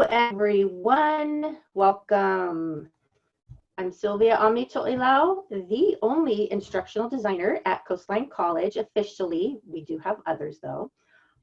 everyone. Welcome. I'm Sylvia Amitoilau, the only instructional designer at Coastline College officially. We do have others though.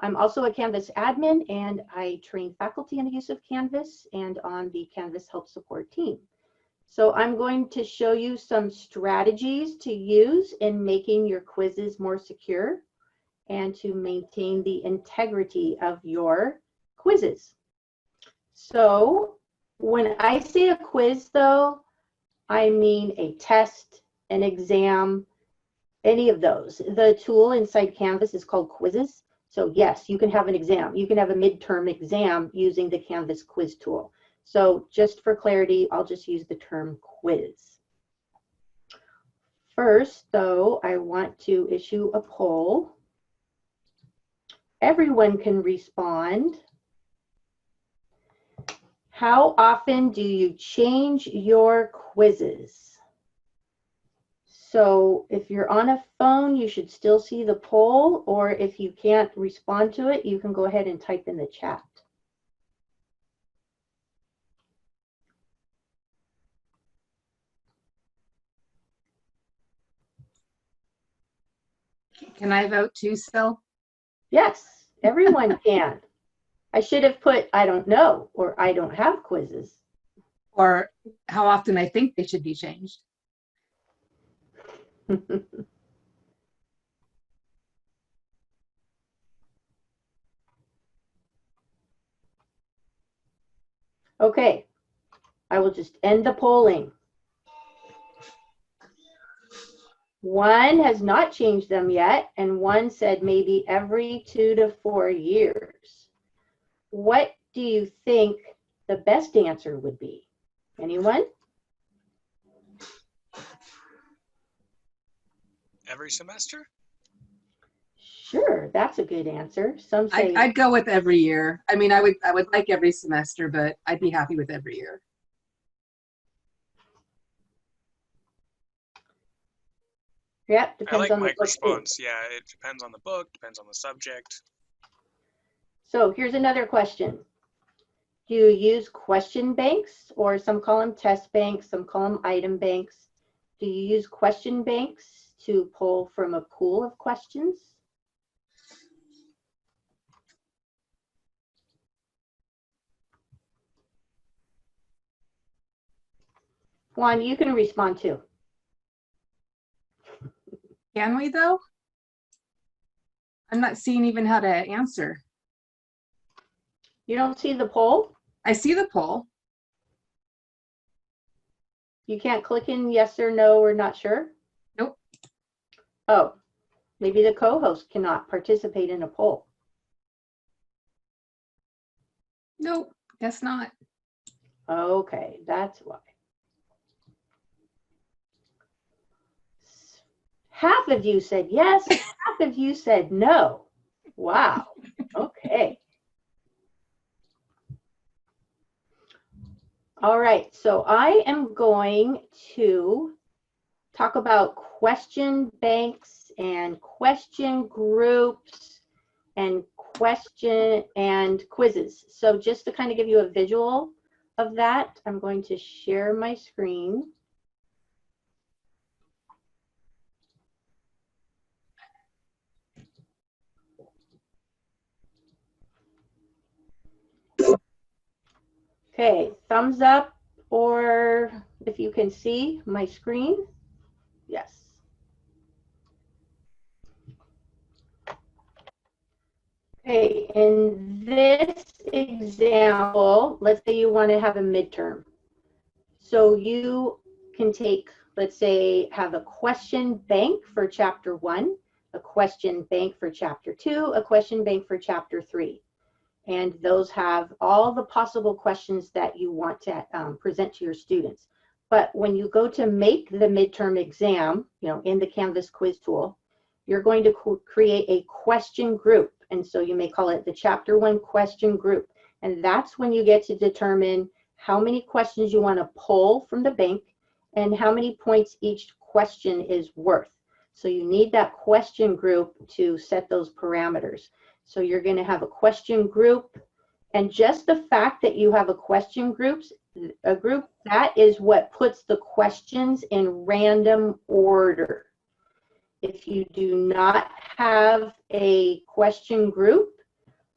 I'm also a Canvas admin and I train faculty in the use of Canvas and on the Canvas Help Support team. So I'm going to show you some strategies to use in making your quizzes more secure and to maintain the integrity of your quizzes. So when I say a quiz though, I mean a test, an exam, any of those. The tool inside Canvas is called quizzes. So yes, you can have an exam. You can have a midterm exam using the Canvas quiz tool. So just for clarity, I'll just use the term quiz. First though, I want to issue a poll. Everyone can respond. How often do you change your quizzes? So if you're on a phone, you should still see the poll, or if you can't respond to it, you can go ahead and type in the chat. Can I vote too, Sil? Yes, everyone can. I should have put, I don't know, or I don't have quizzes. Or how often I think they should be changed. Okay, I will just end the polling. One has not changed them yet, and one said maybe every 2 to 4 years. What do you think the best answer would be? Anyone? Every semester? Sure, that's a good answer. Some say I'd go with every year. I mean, I would like every semester, but I'd be happy with every year. Yep, depends I like on the Mike book response. too. Yeah, it depends on the book, depends on the subject. So here's another question. Do you use question banks, or some call them test banks, some call them item banks? Do you use question banks to pull from a pool of questions? Juan, you can respond too. Can we though? I'm not seeing even how to answer. You don't see the poll? I see the poll. You can't click in yes or no or not sure? Nope. Oh, maybe the co-host cannot participate in a poll. Nope, guess not. Okay, that's why. Half of you said yes, half of you said no. Wow, okay. All right, so I am going to talk about question banks and question groups and question and quizzes. So just to kind of give you a visual of that, I'm going to share my screen. Okay, thumbs up, or if you can see my screen. Yes. Okay, in this example, let's say you want to have a midterm. So you can take, let's say, have a question bank for chapter 1, a question bank for chapter 2, a question bank for chapter 3. And those have all the possible questions that you want to present to your students. But when you go to make the midterm exam, in the Canvas quiz tool, you're going to create a question group. And so you may call it the chapter 1 question group. And that's when you get to determine how many questions you want to pull from the bank and how many points each question is worth. So you need that question group to set those parameters. So you're going to have a question group, And just the fact that you have a group, that is what puts the questions in random order. If you do not have a question group,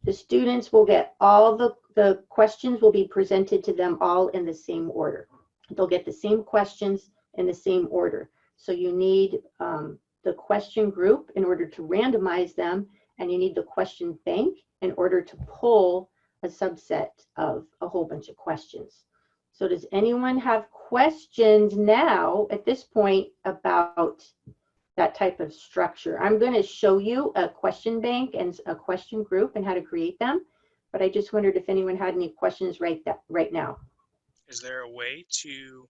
the students will get all the questions will be presented to them all in the same order. They'll get the same questions in the same order. So you need the question group in order to randomize them, and you need the question bank in order to pull a subset of a whole bunch of questions. So does anyone have questions now at this point about that type of structure? I'm going to show you a question bank and a question group and how to create them, but I just wondered if anyone had any questions right now. Is there a way to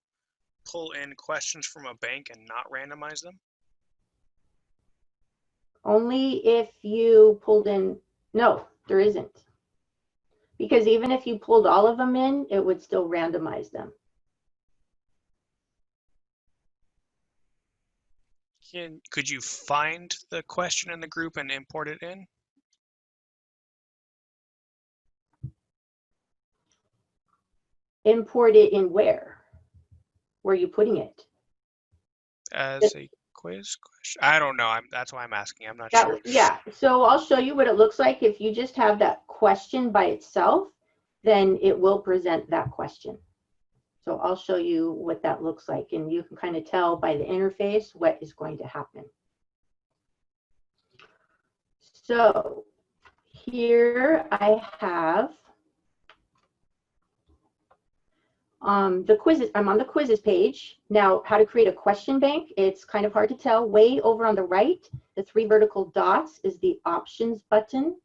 pull in questions from a bank and not randomize them? Only if you pulled in, no, there isn't. Because even if you pulled all of them in, it would still randomize them. Could you find the question in the group and import it in? Import it in where? Where are you putting it? As a quiz question? I don't know. That's why I'm asking. I'm not sure. Yeah, so I'll show you what it looks like. If you just have that question by itself, then it will present that question. So I'll show you what that looks like, and you can kind of tell by the interface what is going to happen. So here I have the quizzes. I'm on the quizzes page. Now, how to create a question bank, it's kind of hard to tell. Way over on the right, the 3 vertical dots is the options button.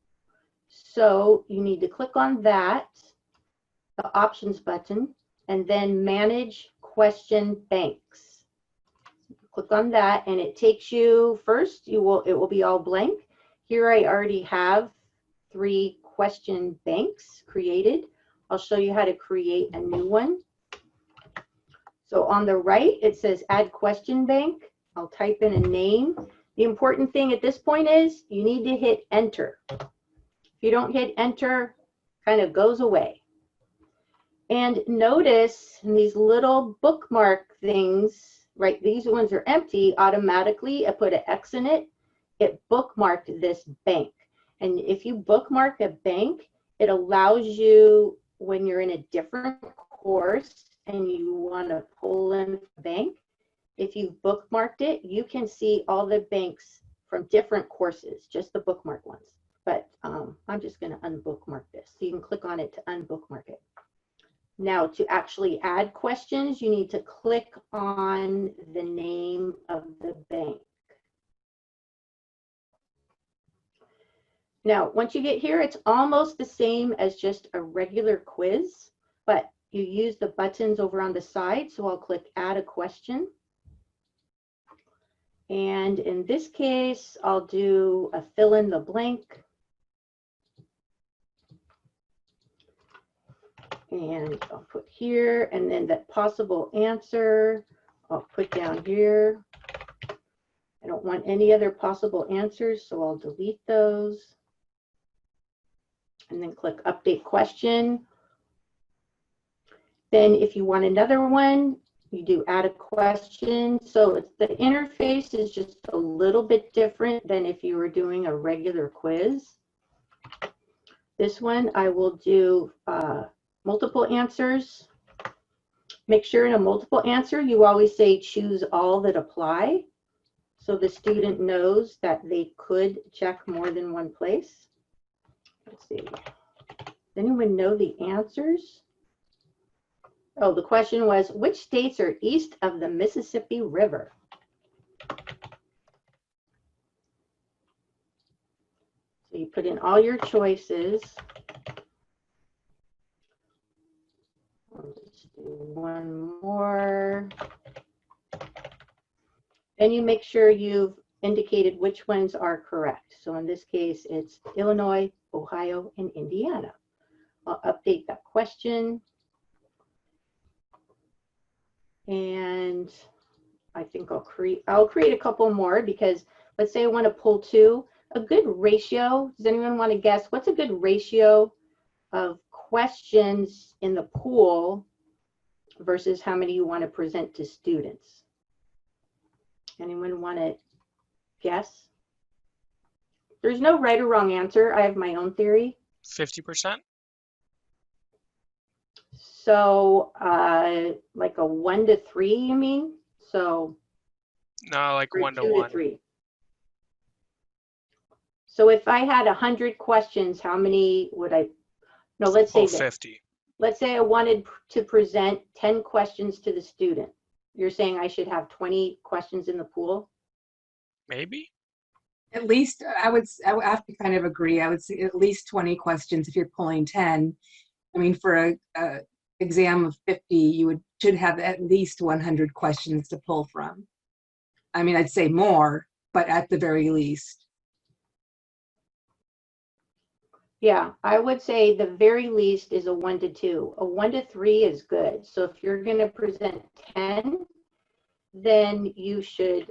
So you need to click on that, the options button, and then manage question banks. Click on that and it takes you first, it will be all blank. Here I already have 3 question banks created. I'll show you how to create a new one. So on the right, it says add question bank. I'll type in a name. The important thing at this point is you need to hit enter. If you don't hit enter, kind of goes away. And notice in these little bookmark things, right, these ones are empty, automatically I put an X in it, it bookmarked this bank. And if you bookmark a bank, it allows you, when you're in a different course and you want to pull in a bank, if you've bookmarked it, you can see all the banks from different courses, just the bookmark ones. But I'm just going to unbookmark this. So you can click on it to unbookmark it. Now, to actually add questions, you need to click on the name of the bank. Now, once you get here, it's almost the same as just a regular quiz, but you use the buttons over on the side. So I'll click add a question. And in this case, I'll do a fill in the blank. And I'll put here, and then that possible answer, I'll put down here. I don't want any other possible answers, so I'll delete those. And then click update question. Then if you want another one, you do add a question. So the interface is just a little bit different than if you were doing a regular quiz. This one I will do multiple answers. Make sure in a multiple answer, you always say choose all that apply. So the student knows that they could check more than one place. Let's see. Does anyone know the answers? Oh, the question was, which states are east of the Mississippi River? So you put in all your choices. Let's do one more. Then you make sure you've indicated which ones are correct. So in this case, it's Illinois, Ohio, and Indiana. I'll update that question. And I think I'll create a couple more, because let's say I want to pull 2. A good ratio, does anyone want to guess what's a good ratio of questions in the pool versus how many you want to present to students? Anyone want to guess? There's no right or wrong answer. I have my own theory. 50%? So like a 1 to 3, you mean? So No, like or 1 to 2 to 1. 3. So if I had 100 questions, how many would I? No, let's say Oh, this. 50. Let's say I wanted to present 10 questions to the student. You're saying I should have 20 questions in the pool? Maybe? At least I would have to kind of agree. I would say at least 20 questions if you're pulling 10. I mean, for a exam of 50, you should have at least 100 questions to pull from. I mean, I'd say more, but at the very least. Yeah, I would say the very least is a 1 to 2. A 1 to 3 is good. So if you're going to present 10, then you should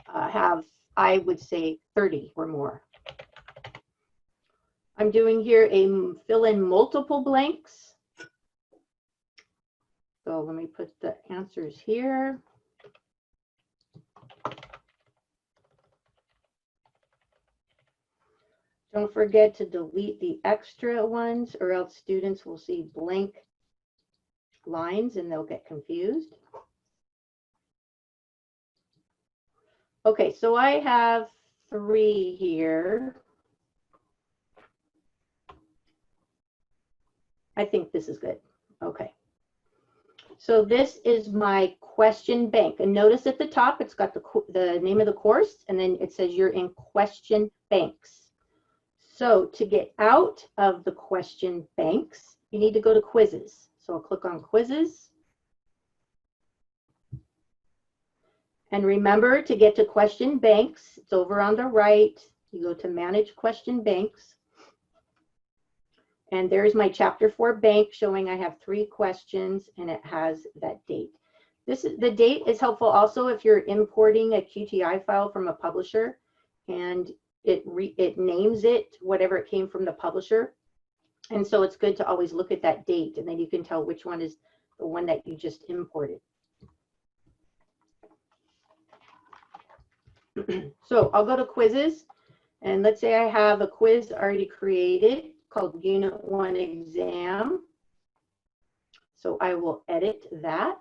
have, I would say, 30 or more. I'm doing here a fill in multiple blanks. So let me put the answers here. Don't forget to delete the extra ones or else students will see blank lines and they'll get confused. Okay, so I have 3 here. I think this is good. Okay. So this is my question bank. And notice at the top, it's got the name of the course, and then it says you're in question banks. So to get out of the question banks, you need to go to quizzes. So I'll click on quizzes. And remember to get to question banks, it's over on the right. You go to manage question banks. And there's my chapter 4 bank showing I have 3 questions and it has that date. The date is helpful also if you're importing a QTI file from a publisher and it names it whatever it came from the publisher. And so it's good to always look at that date and then you can tell which one is the one that you just imported. So I'll go to quizzes and let's say I have a quiz already created called Unit 1 exam. So I will edit that.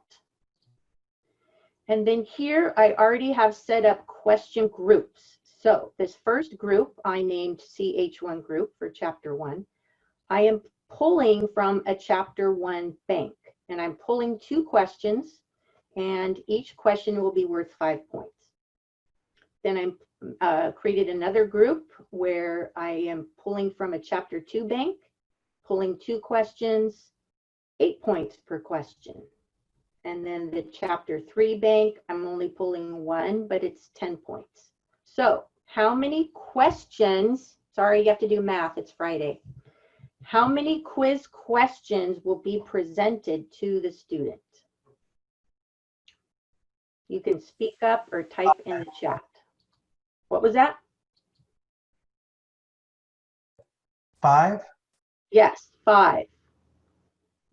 And then here I already have set up question groups. So this first group I named CH1 group for chapter 1. I am pulling from a chapter 1 bank and I'm pulling 2 questions and each question will be worth 5 points. Then I'm created another group where I am pulling from a chapter 2 bank, pulling 2 questions, 8 points per question. And then the chapter 3 bank, I'm only pulling 1, but it's 10 points. So how many questions, sorry, you have to do math, it's Friday. How many quiz questions will be presented to the student? You can speak up or type in the chat. What was that? 5? Yes, 5.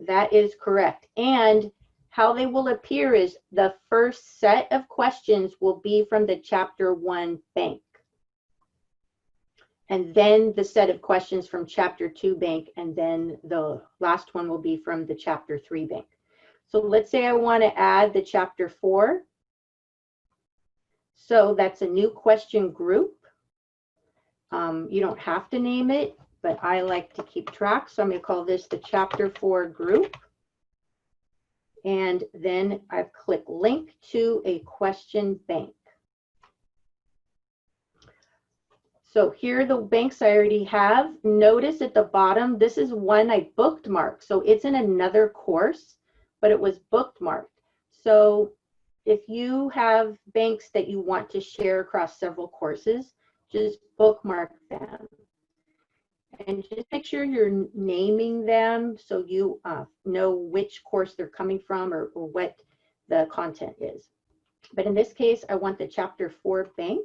That is correct. And how they will appear is the first set of questions will be from the chapter 1 bank. And then the set of questions from chapter 2 bank, and then the last one will be from the chapter 3 bank. So let's say I want to add the chapter 4. So that's a new question group. You don't have to name it, but I like to keep track. So I'm going to call this the chapter 4 group. And then I click link to a question bank. So here are the banks I already have. Notice at the bottom, this is one I bookmarked. So it's in another course, but it was bookmarked. So if you have banks that you want to share across several courses, just bookmark them. And just make sure you're naming them so you know which course they're coming from or what the content is. But in this case, I want the chapter 4 bank.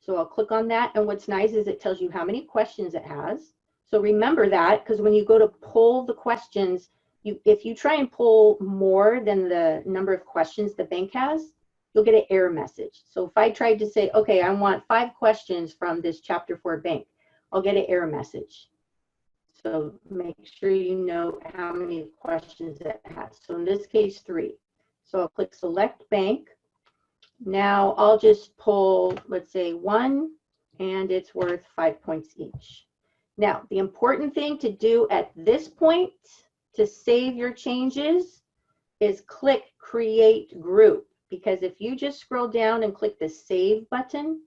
So I'll click on that. And what's nice is it tells you how many questions it has. So remember that, because when you go to pull the questions, if you try and pull more than the number of questions the bank has, you'll get an error message. So if I tried to say, okay, I want 5 questions from this Chapter 4 bank, I'll get an error message. So make sure you know how many questions it has. So in this case, 3. So I'll click Select Bank. Now I'll just pull, let's say 1, and it's worth 5 points each. Now, the important thing to do at this point to save your changes is click Create Group, because if you just scroll down and click the Save button,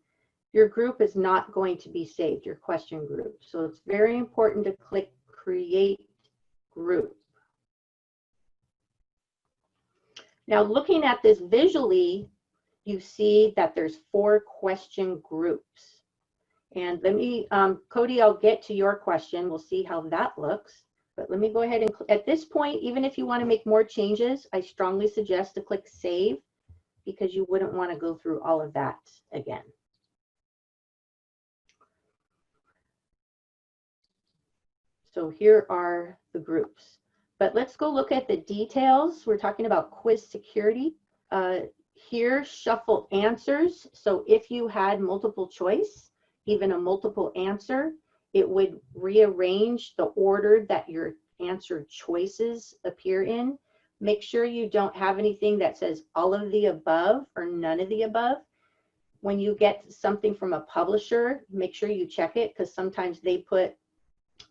your group is not going to be saved, your question group. So it's very important to click Create Group. Now, looking at this visually, you see that there's 4 question groups. And let me, Cody, I'll get to your question. We'll see how that looks. But let me go ahead and, at this point, even if you want to make more changes, I strongly suggest to click Save, because you wouldn't want to go through all of that again. So here are the groups. But let's go look at the details. We're talking about quiz security. Here, shuffle answers. So if you had multiple choice, even a multiple answer, it would rearrange the order that your answer choices appear in. Make sure you don't have anything that says all of the above or none of the above. When you get something from a publisher, make sure you check it, because sometimes they put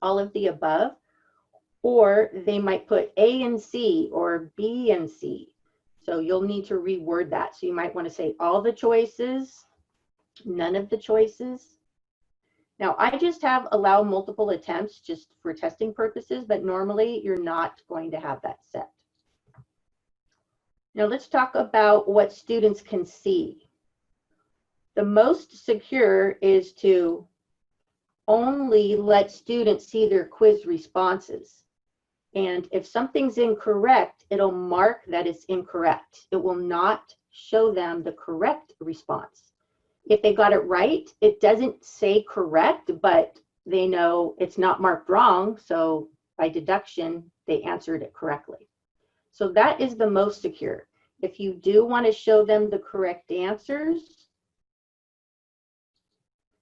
all of the above, or they might put A and C or B and C. So you'll need to reword that. So you might want to say all the choices, none of the choices. Now, I just have allow multiple attempts just for testing purposes, but normally you're not going to have that set. Now let's talk about what students can see. The most secure is to only let students see their quiz responses. And if something's incorrect, it'll mark that it's incorrect. It will not show them the correct response. If they got it right, it doesn't say correct, but they know it's not marked wrong. So by deduction, they answered it correctly. So that is the most secure. If you do want to show them the correct answers,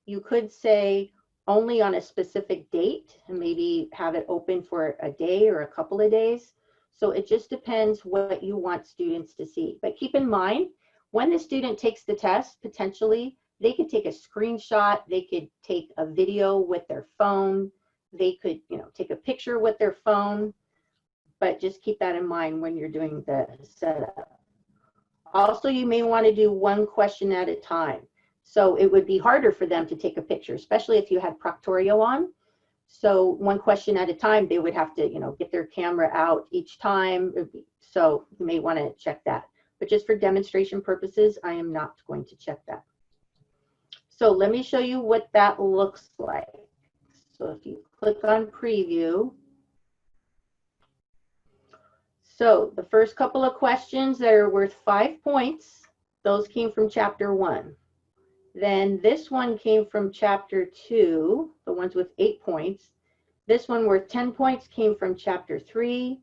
you could say only on a specific date and maybe have it open for a day or a couple of days. So it just depends what you want students to see. But keep in mind, when the student takes the test, potentially they could take a screenshot, they could take a video with their phone, they could, take a picture with their phone, but just keep that in mind when you're doing the setup. Also, you may want to do one question at a time. So it would be harder for them to take a picture, especially if you had Proctorio on. So one question at a time, they would have to, get their camera out each time. So you may want to check that. But just for demonstration purposes, I am not going to check that. So let me show you what that looks like. So if you click on preview. So the first couple of questions that are worth 5 points, those came from chapter 1. Then this one came from chapter 2, the ones with 8 points. This one worth 10 points came from chapter 3.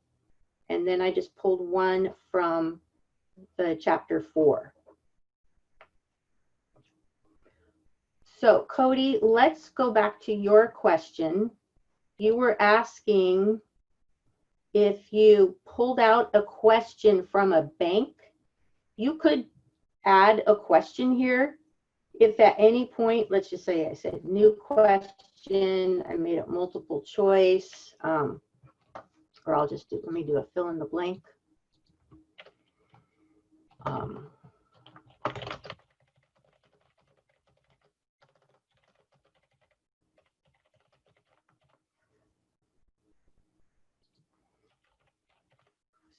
And then I just pulled one from the chapter 4. So Cody, let's go back to your question. You were asking if you pulled out a question from a bank, you could add a question here. If at any point, let's just say I said new question, I made it multiple choice, or I'll just let me do a fill in the blank.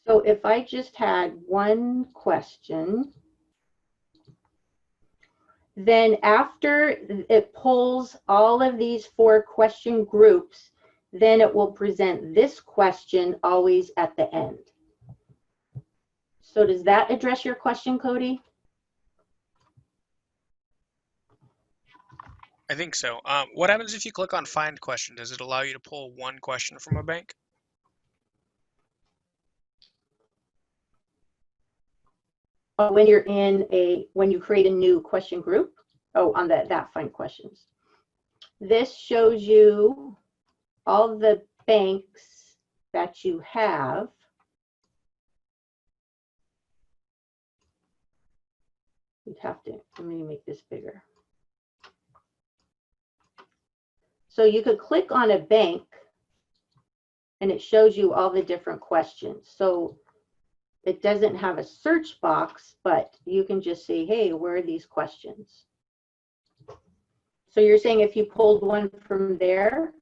So if I just had one question, then after it pulls all of these 4 question groups, then it will present this question always at the end. So does that address your question, Cody? I think so. What happens if you click on find question? Does it allow you to pull one question from a bank? When you're when you create a new question group, on that find questions. This shows you all the banks that you have. You'd have to, let me make this bigger. So you could click on a bank and it shows you all the different questions. So it doesn't have a search box, but you can just say, hey, where are these questions? So you're saying if you pulled one from there?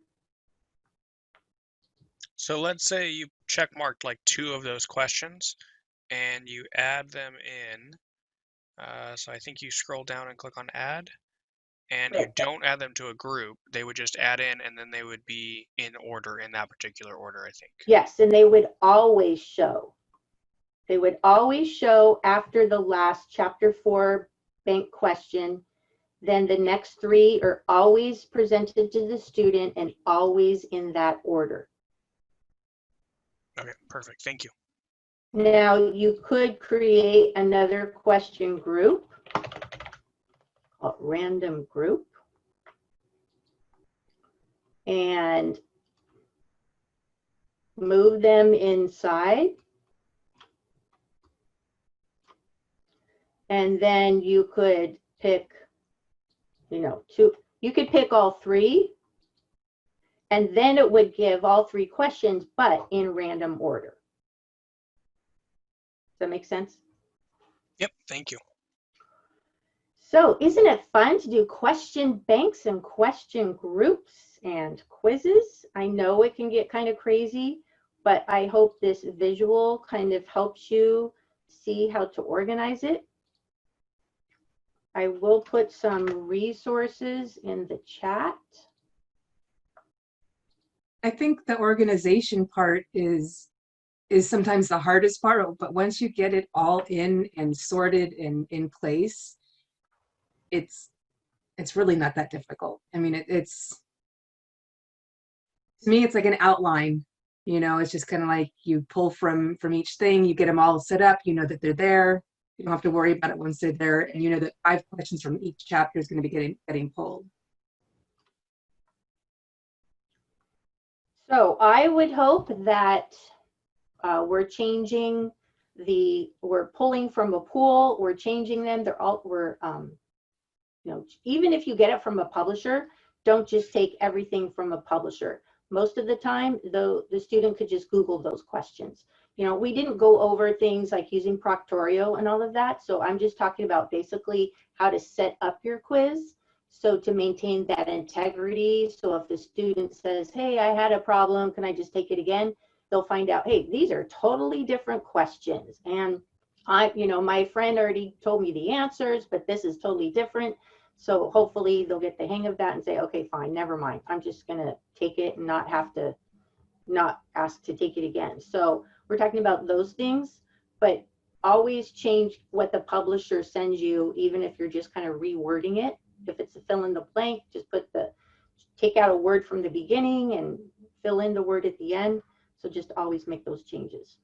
So let's say you check marked like 2 of those questions and you add them in. So I think you scroll down and click on add, and you Right. don't add them to a group. They would just add in and then they would be in order, in that particular order, I think. Yes, and they would always show. They would always show after the last chapter 4 bank question. Then the next 3 are always presented to the student and always in that order. Okay, perfect. Thank you. Now you could create another question group, called random group, and move them inside. And then you could pick, you could pick all 3, and then it would give all 3 questions, but in random order. Does that make sense? Yep, thank you. So isn't it fun to do question banks and question groups and quizzes? I know it can get kind of crazy, but I hope this visual kind of helps you see how to organize it. I will put some resources in the chat. I think the organization part is sometimes the hardest part, but once you get it all in and sorted and in place, it's really not that difficult. I mean, it's to me, it's like an outline. It's just kind of like you pull from each thing, you get them all set up, you know that they're there. You don't have to worry about it once they're there, and you know that 5 questions from each chapter is going to be getting pulled. So I would hope that we're changing we're pulling from a pool, we're changing them. Even if you get it from a publisher, don't just take everything from a publisher. Most of the time, though, the student could just Google those questions. We didn't go over things like using Proctorio and all of that. So I'm just talking about basically how to set up your quiz. So to maintain that integrity. So if the student says, hey, I had a problem, can I just take it again? They'll find out, hey, these are totally different questions. And my friend already told me the answers, but this is totally different. So hopefully they'll get the hang of that and say, okay, fine, never mind. I'm just going to take it and not ask to take it again. So we're talking about those things, but always change what the publisher sends you, even if you're just kind of rewording it. If it's a fill in the blank, just take out a word from the beginning and fill in the word at the end. So just always make those changes.